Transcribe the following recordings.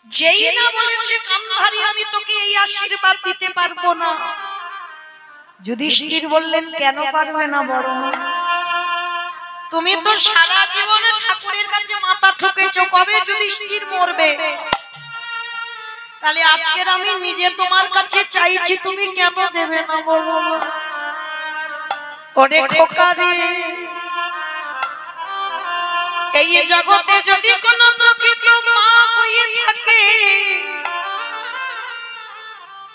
যেই না বলেছে গান্ধারী আমি তোকে এই আশীর্বাদ দিতে পারবো না। যুধিষ্ঠির বললেন কেন পারবে না বড় মা? তুমি তো সারা জীবনে ঠাকুরের কাছে মাথা ঠুকেছো, কবে যুধিষ্ঠির মরবে? তাহলে আজকের আমি নিজে তোমার কাছে চাইছি, তুমি কেন দেবে না বড় মা? ওরে খোকা রে, এই জগতে যদি কোনো প্রকৃত মা হয়ে থাকে,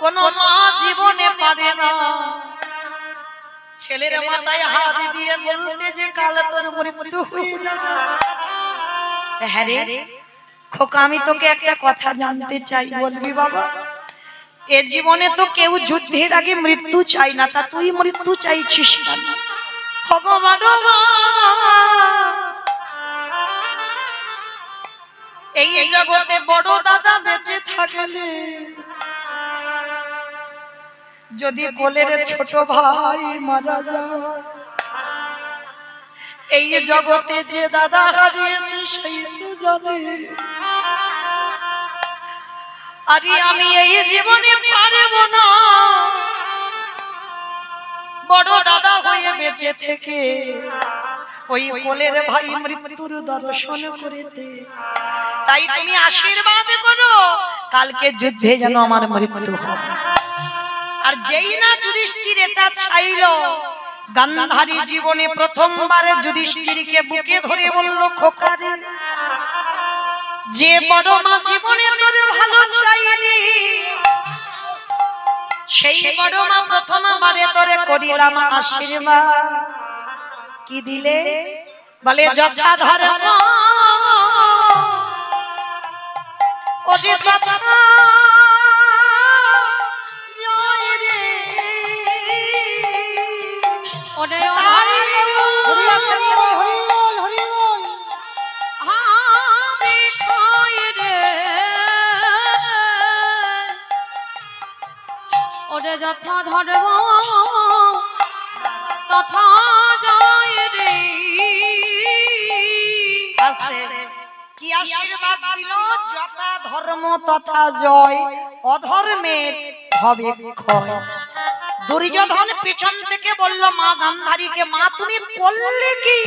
কোন মা জীবনে পারে না ছেলের মাথায় হাত দিয়ে বলতে যে কাল তোর মৃত্যু হয়ে যাবে। হ্যাঁ রে খোকা, আমি তোকে একটা কথা জানতে চাই, বলবি বাবা? এ জীবনে তো কেউ যুদ্ধের আগে মৃত্যু চাই না, তা তুই মৃত্যু চাইছিস কেন? ভগবান এই জগতে বড় দাদা বেঁচে থাকলে যদি কোলের ছোট ভাই মারা যায়, এই জগতে যে দাদা হারিয়েছে সেই তো জানে। আরে আমি এই জীবনে পারবো না বড় দাদা হয়ে বেঁচে থেকে ওই কোলের ভাই মৃত্যুর দর্শন করেতে। তাই তুমি আশীর্বাদ করো কালকে যুদ্ধে যেন আমার মৃত্যু হয়। আর যেই না যুধিষ্ঠির এটা চাইল, গান্ধারী জীবনে প্রথমবার যুধিষ্ঠিরকে বুকে ধরে বলল খোকা রে, যে বড় মা জীবনে তোর ভালো চাইলি সেই বড় মা প্রথমবারে তোরে করিলাম আশীর্বাদ। কি দিলে? বলে যথা ধর্ম ওরে কথা জয় রে, ওরে ওরে যথা ধর্ম তথা জয় রে। কি আশীর্বাদ দিল? যথা ধর্ম তথা জয়, অধর্মের হবে ক্ষয়। দুর্যোধন পিছন থেকে বলল মা গান্ধারীকে, মা তুমি বললে কি?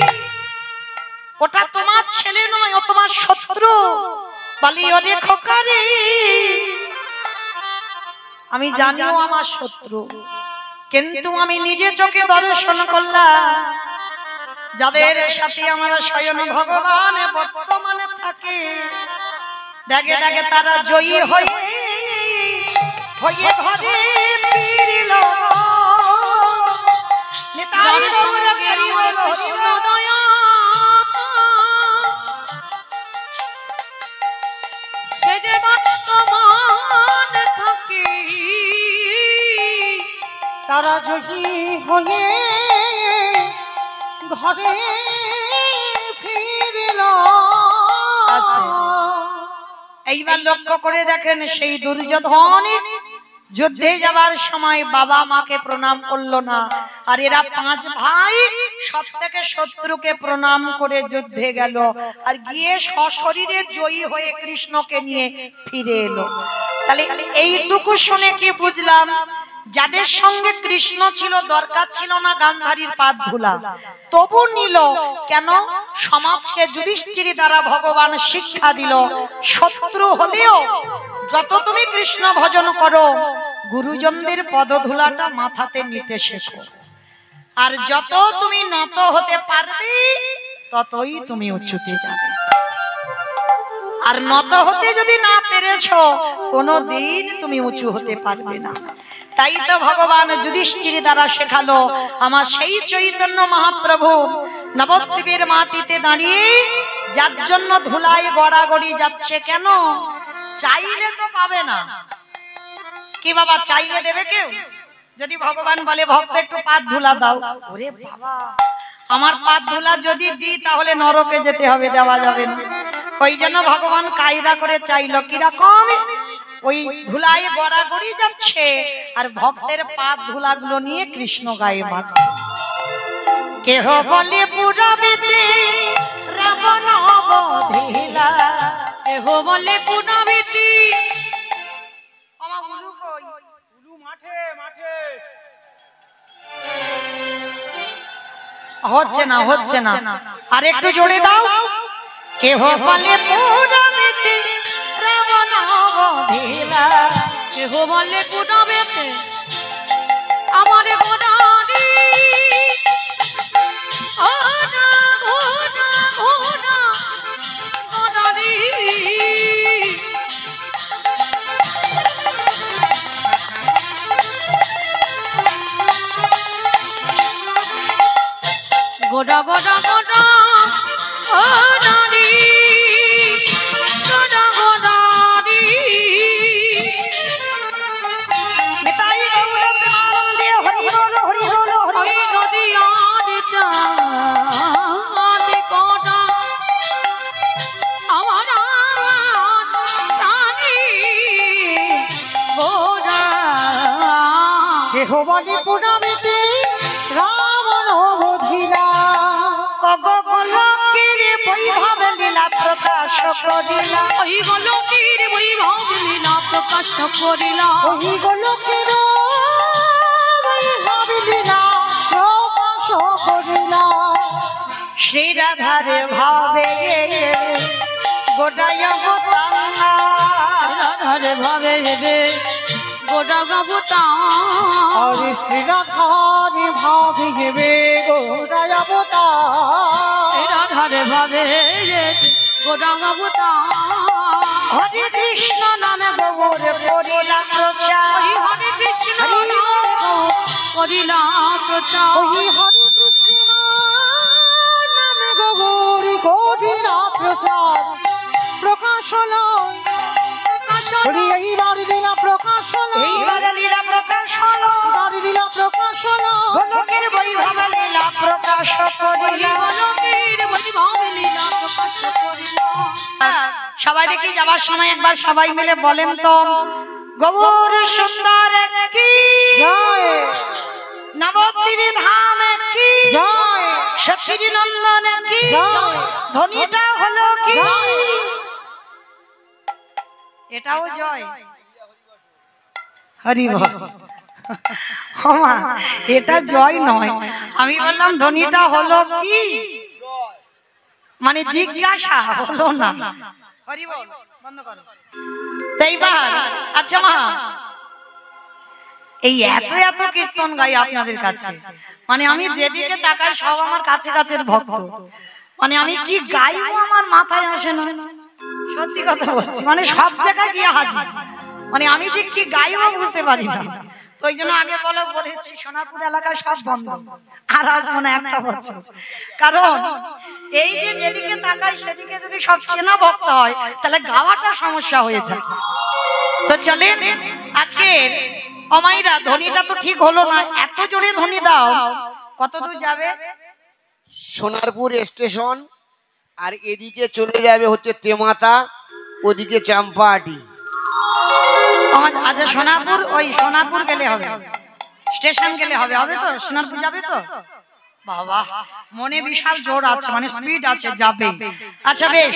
ওটা তোমার ছেলে নয়, ও তোমার শত্রু। বলি ওরে খোকা রে, আমি জানিও আমার শত্রু, কিন্তু আমি নিজে চোখে দর্শন করলাম যাদের সাথে আমার স্বয়ং ভগবান বর্তমানে থাকে, দেখে দেখে তারা জয়ী হয়ে হয়ে ঘরে ফিরিল। সে যে বর্তমান থাকে তারা জয়ী হয়ে ঘরে ফিরিল। এইবার লক্ষ্য করে দেখেন, সেই দুর্যোধন যুদ্ধে যাবার সময় বাবা মাকে প্রণাম করলো না, আর এরা পাঁচ ভাই সব থেকে শত্রুকে প্রণাম করে যুদ্ধে গেল, আর গিয়ে সশরীরে জয়ী হয়ে কৃষ্ণকে নিয়ে ফিরে এলো। তাহলে এইটুকু শুনে কি বুঝলাম? যাদের সঙ্গে কৃষ্ণ ছিল দরকার ছিল না গান্ধারীর পাদ ধুলা, তবু নিল কেন? সমাজকে যুধিষ্ঠির দ্বারা ভগবান শিক্ষা দিল, শত্রু হলেও যত তুমি কৃষ্ণ ভজন করো গুরুজনদের পদধূলাটা মাথাতে নিতে শেখো, আর যত তুমি নত হতে পারবে ততই তুমি উচ্চতে যাবে। আর নত হতে যদি না পেরেছো কোনোদিন তুমি উঁচু হতে পারবে না। তাই তো ভগবান যুধিষ্ঠির দ্বারা শেখালো, আমার সেই চৈতন্য মহাপ্রভু নবদ্বীপের মাটিতে দাঁড়িয়ে যার জন্য ধুলায় গড়াগড়ি যাচ্ছে। কেন? চাইলে তো পাবে না। কি বাবা, চাইলে দেবে কেউ? যদি ভগবান বলে ভক্ত একটু পাদ ধুলা দাও, ওরে বাবা আমার পাদ ধুলা যদি দিই তাহলে নরকে যেতে হবে, দেওয়া যাবে না। ওই জন্য ভগবান কায়দা করে চাইলো, কিরকম? ওই ধুলায় গড়াগড়ি যাচ্ছে আর ভক্তের পাদ ধুলাগুলো নিয়ে কৃষ্ণ গায়ে মাখছে। কেহ বলে পুরবিতে রাবণ বধিলা, কেহ বলে পুরবিতে উলু মাঠে মাঠে হচ্ছে না আর একটু জোরে দাও। কেহ বলে পুরবেতে রাবণ বধিলা, কেহ বলে পুরবেতে আমার গোদারি। ও না ও না ও না গোদারি। গোডা গোডা গোডা ও নারী, গোডা গোডারি। নিতাই গৌর প্রেমানন্দে হরি বল হরি বল হরি নদী আজ চাঁদ গোডা আমার রানী গোডা। কেহ বলে পুরবেতে রাবণ বধিলা, গোলকের বৈভব লীলা প্রকাশ করিলা, ওই গোলকের বৈভব লীলা প্রকাশ করিলা, ওই গোলকের বৈভব লীলা প্রকাশ করিলা। শ্রী রাধার ভাবে গোটায় গোতাঙ্গা, রাধার ভাবে গোটা গবতা। হরে শ্রী রাধার ভাবে হেবে গোটায় অবতার, রাধার ভাবে গোটা গবতা। হরে কৃষ্ণ নামে গৌর করিলা প্রচার, হরে কৃষ্ণ নামে গৌর করিলা প্রচার, ওই হরে কৃষ্ণ নামে গৌরী করিলা প্রচার। প্রকাশ হলো হরি এইবার লীলা প্রকাশ হলো, এইবার লীলা প্রকাশ হলো, এইবার লীলা প্রকাশ হলো। গোলকের বৈভব লীলা প্রকাশ করিলা, গোলকের বৈভব লীলা প্রকাশ করিলা। সবাই দেখি যাবার সময় একবার সবাই মিলে বলেন তো, গৌর সুন্দর কি জয়, নবদ্বীপ ধাম কি জয়, সখী নন্দন কি জয়, ধ্বনিটা হলো কি জয়। এটাও জয়। হরি বল। ওমা, এটা জয় নয়, আমি বললাম ধ্বনিটা হলো কি, মানে জিজ্ঞাসা হলো না। হরি বল, বন্ধ করো। এইবার আচ্ছা মা, এই এত এত কীর্তন গাই আপনাদের কাছে, মানে আমি যেদিকে তাকাই সব আমার কাছে কাছের ভক্ত, মানে আমি কি গাইবো আমার মাথায় আসে না, সত্যি কথা বলছি, মানে সব জায়গায় গিয়ে হাজির, মানে আমি যে কি গাইবো বুঝতে পারি না। তো ওই জন্য আগে বলেছি সোনারপুর এলাকায় সব বন্ধ, আর আসবো না একটা বছর, কারণ এই যে যেদিকে তাকাই সেদিকে যদি সব চেনা ভক্ত হয় তাহলে গাওয়াটা সমস্যা হয়ে যায়। তো চলেন আজকে অমাইরা ধ্বনিটা তো ঠিক হলো না, এত জোরে ধ্বনি দাও, কত দূর যাবে? সোনারপুর স্টেশন, আর এদিকে চলে যাবে হচ্ছে তেমাতা, ওদিকে চাম্পাহাটি। আচ্ছা সোনারপুর, ওই সোনারপুর গেলে হবে, স্টেশন গেলে হবে, হবে তো? সোনারপুর যাবে তো? বাবা, মনে বিশাল জোর আছে, মানে স্পিড আছে, যাবে। আচ্ছা বেশ,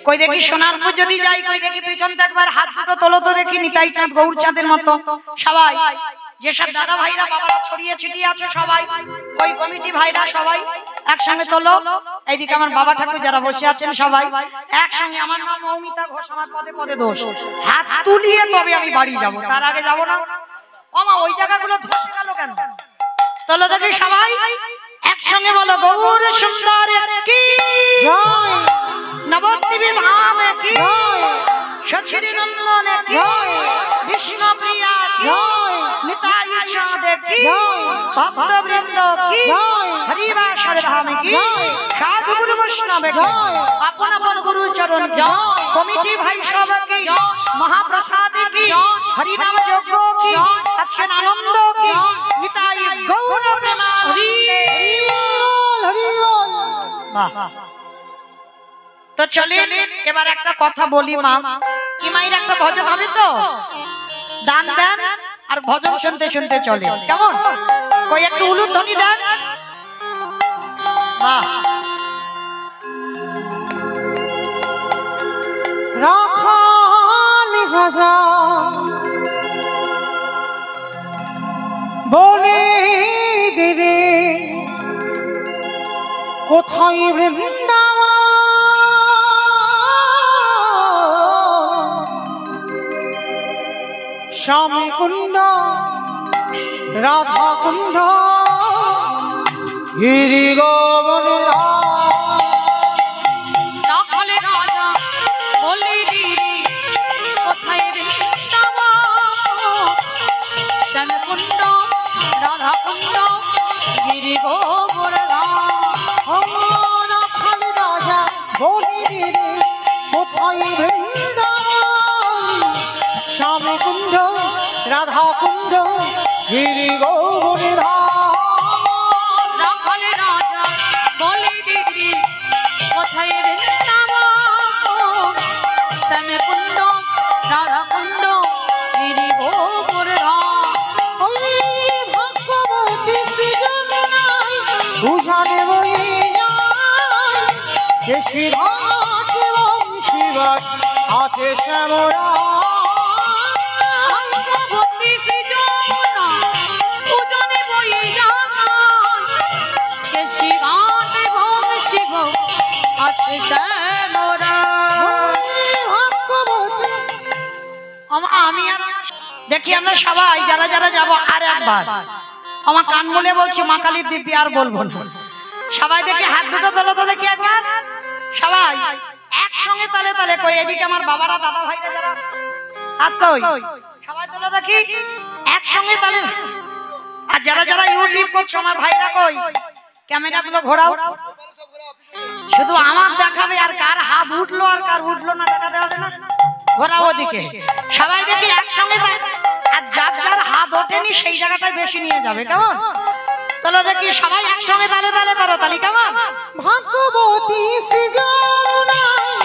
কই দেখি সোনারপুর যদি যাই, কই দেখি পিছন থেকে একবার হাত দুটো তোলো তো দেখি, নিতাই চাঁদ গৌর চাঁদের মতো সবাই, যেসব দাদা ভাইরা বাবারা ছড়িয়ে ছিটিয়ে আছে সবাই, ওই কমিটি ভাইরা সবাই একসঙ্গে তোলো। এইদিকে আমার বাবা ঠাকুর যারা বসে আছেন সবাই একসঙ্গে, আমার নাম মৌমিতা ঘোষ, আমার পদে পদে দোষ, হাত তুলিয়ে তবে আমি বাড়ি যাব, তার আগে যাব না। ওমা, ওই জায়গাগুলো ধসে গেল কেন? তোলো দেখি সবাই একসঙ্গে বলো, গৌর সুন্দর কি জয়, নবদ্বীপ ধাম কি জয়, সখী নন্দন কি বিষ্ণু প্রিয়া কি জয়, নিতাই চাঁদ কি জয়, ভক্তবৃন্দ কি জয়, হরিবাসর ধাম কি জয়, সাধু গুরু বৈষ্ণব কি জয়, আপন আপন গুরু চরণ কি জয়, কমিটি ভাই সব কি মহাপ্রসাদ কি হরিনাম যজ্ঞ কি আজকের আনন্দ কি নিতাই গৌর প্রেমানন্দে। হরি বল। বাহ, তো চলে এবার একটা কথা বলি মা, কি মায়ের একটা ভজন হবে তো, দান দেন আর ভজন শুনতে শুনতে চলে, কেমন? কই একটু উলুধ্বনি দেন। বাহ, রাখালি ভাষা কোথায় বৃন্দাবন শ্যামী কুণ্ড রাধা কুণ্ড গিরি গোবর্ধন রাখালে রাজা বলি দিদি কোথায় বৃন্দাবন শ্যামকুণ্ড রাধা কুণ্ড গিরি গোবর্ধন রাখাল রাজা বলি দিদি কোথায় বৃন্দাবন শ্যামী কুণ্ড রাধা কুণ্ড গিরি গোবর্ধন রাখালে রাজা বলি দিদি কোথায় বৃন্দাবন শ্যামকুণ্ড রাধা কুণ্ড গিরি গোবর্ধন ভগবতী শ্রী যমুনায় উজানে বয়ে যায় কেশিঘাট এবং শিবাট আছে শ্যামরা ভগবতী শ্রী যমুনা উজানে বয়ে যায় কেশিঘাট এবং শিব আছে শ্যামরা ভগবতী আমি আর দেখি আমরা সবাই যারা যারা যাব আর একবার আমার কান বলে বলছি মা কালীর দিব্যি আর বলবো না সবাই দেখি হাত দুটো তোলো তো দেখি একবার সবাই একসঙ্গে তালে তালে কই এদিকে আমার বাবারা দাদা ভাইরা যারা হাত কই সবাই তোলো দেখি একসঙ্গে তালে আর যারা যারা ইউটিউব করছো আমার ভাইরা কই ক্যামেরা গুলো ঘোরাও শুধু আমার দেখাবে আর কার হাত উঠলো আর কার উঠলো না দেখাতে হবে না ঘোরাও ওদিকে সবাই দেখি একসঙ্গে আর যার যার হাত ওঠেনি সেই জায়গাটায় বেশি নিয়ে যাবে কেমন তাহলে দেখি সবাই একসঙ্গে তালে তালে করো তালি কেমন ভগবতী শ্রী যমুনায়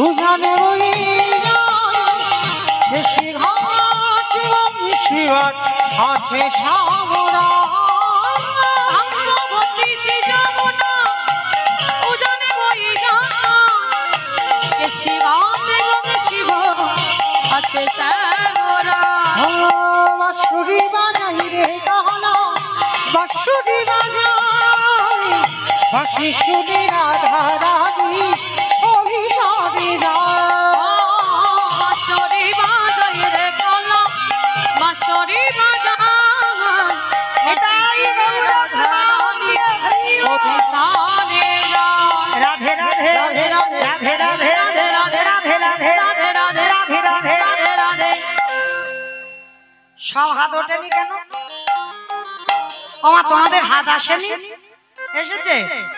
উজানে বয়ে যায় কেশিঘাট এবং শিবাট আছে শ্যামরা ভগবতী শ্রী যমুনা উজানে বয়ে যায় শিবাম এবং শিব আছে শ্যামরা বাঁশুরি বাজাই রে কাহনা বাঁশুরি বাজাই বাঁশি শুনি রাধা রানী অভিসারী বাঁশরি বাজাই রে কলা বাঁশরি বাজাই এটাই রাধারানী অভিসারে রাধে রাধে রাধে রাধে রাধে রাধে রাধে রাধে রাধে রাধে রাধে রাধে রাধে রাধে রাধে সব হাত ওঠেনি কেন ওমা তোমাদের হাত আসেনি এসেছে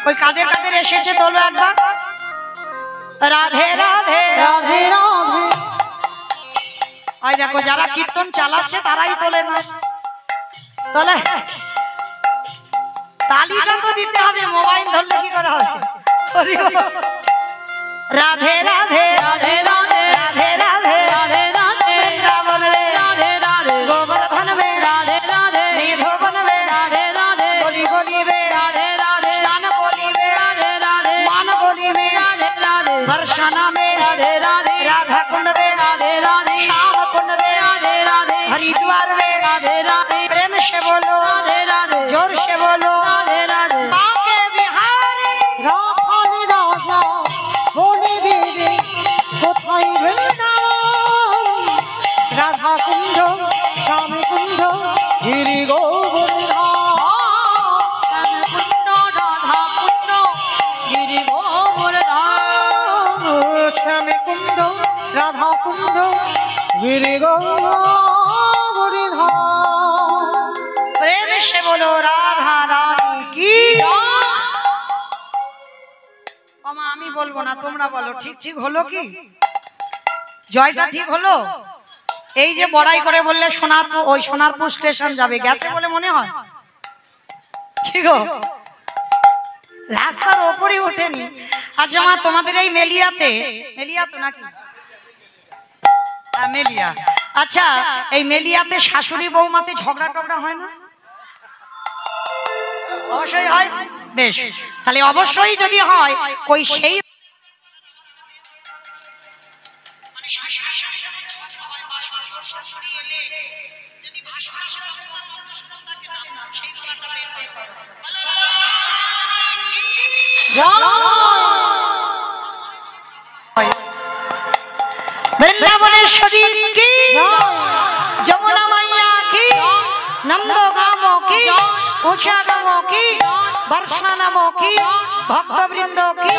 ওই কাদের কাদের এসেছে তোলো একবার রাধে রাধে রাধে রাধে ওই দেখো যারা কীর্তন চালাচ্ছে তারাই তোলে না তোলে তালিটা তো দিতে হবে মোবাইল ধরলে কি করে হবে রাধে রাধে রাধে রাধে রাধে রাধে রাধে রাধে বৃন্দাবন রে রাধে রাধে গোবর্ধন রে রাধে রাধে নিধবন রে রাধে রাধে গলি গলি রে রাধে রাধে স্নান গলি রে রাধে রাধে মান গলি রে রাধে রাধে দর্শন মে রাধে রাধে রাধা কুंड रे राधे राधे श्याम कुंड रे राधे राधे हरिद्वार रे राधे राधे प्रेम से बोलो राधे राधे जोर से बोलो राधे राधे बांके बिहारी রাখাল রাজা বলে দিদি কোথায় বৃন্দাবন রাধা কুণ্ড স্বামী কুণ্ড গিরি গোবর্ধন শ্যামকুণ্ড রাধা কুণ্ড গিরি গোবর্ধন স্বামী কুণ্ড রাধা কুণ্ড গিরি গোবর্ধন प्रेम से बोलो राधा रानी की মামা আমি বলবো না তোমরা বলো ঠিক ঠিক হলো কি জয়টা ঠিক হলো এই যে বড়াই করে বললে সোনারপুর ওই সোনারপুর স্টেশন যাবে গেছে বলে মনে হয় কি গো রাস্তার ওপরে ওঠেনি আচ্ছা মা তোমাদের এই মেলিয়াতে মেলিয়া তো নাকি মেলিয়া আচ্ছা এই মেলিয়াতে শাশুড়ি বৌমাতে ঝগড়া টগড়া হয় না অবশ্যই হয় বেশ তাহলে অবশ্যই যদি হয় কই সেই বৃন্দাবনেশ্বরী কি, যমুনা মাইয়া কি, নন্দগাম কি, উষাগাম কি, বর্ষানাম কি, ভক্তবৃন্দ কি,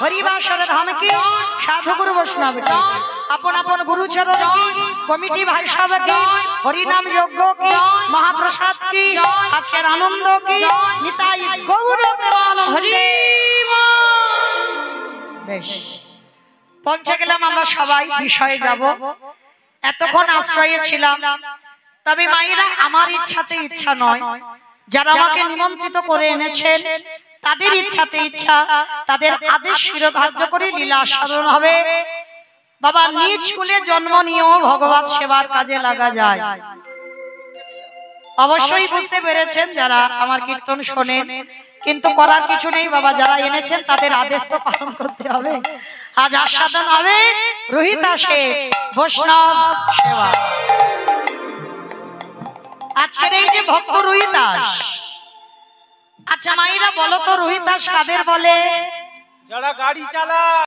হরিবাসর ধাম কি, সাধুগুরু বৈষ্ণব কি, আপন আপন গুরুচরণ কি, কমিটি ভাই সব কি, হরিনাম যজ্ঞ কি, মহাপ্রসাদ কি, আজকের আনন্দ কি, নিতাই গৌর প্রেমানন্দ হরি বল। বেশ, পৌঁছে গেলাম আমরা সবাই বিষয়ে যাব। এতক্ষণ আশ্রয়ে ছিলাম, তবে মায়েরা আমার ইচ্ছাতে ইচ্ছা নয়, যারা আমাকে নিমন্ত্রিত করে এনেছেন তাদের ইচ্ছাতে ইচ্ছা, তাদের আদেশ শিরোধার্য করে লীলা সাধন হবে। বাবা, নিজ কুলে জন্ম নিয়েও ভগবত সেবার কাজে লাগা যায়। অবশ্যই বুঝতে পেরেছেন যারা আমার কীর্তন শোনেন, কিন্তু করার কিছু নেই বাবা, যারা এনেছেন তাদের আদেশ তো পালন করতে হবে। আজ আস্বাদন হবে রোহিতাসে বৈষ্ণব সেবা। আজকের এই যে ভক্ত রোহিতাস, আচ্ছা মায়েরা বলো তো রোহিতাস কাদের বলে? যারা গাড়ি চালায়।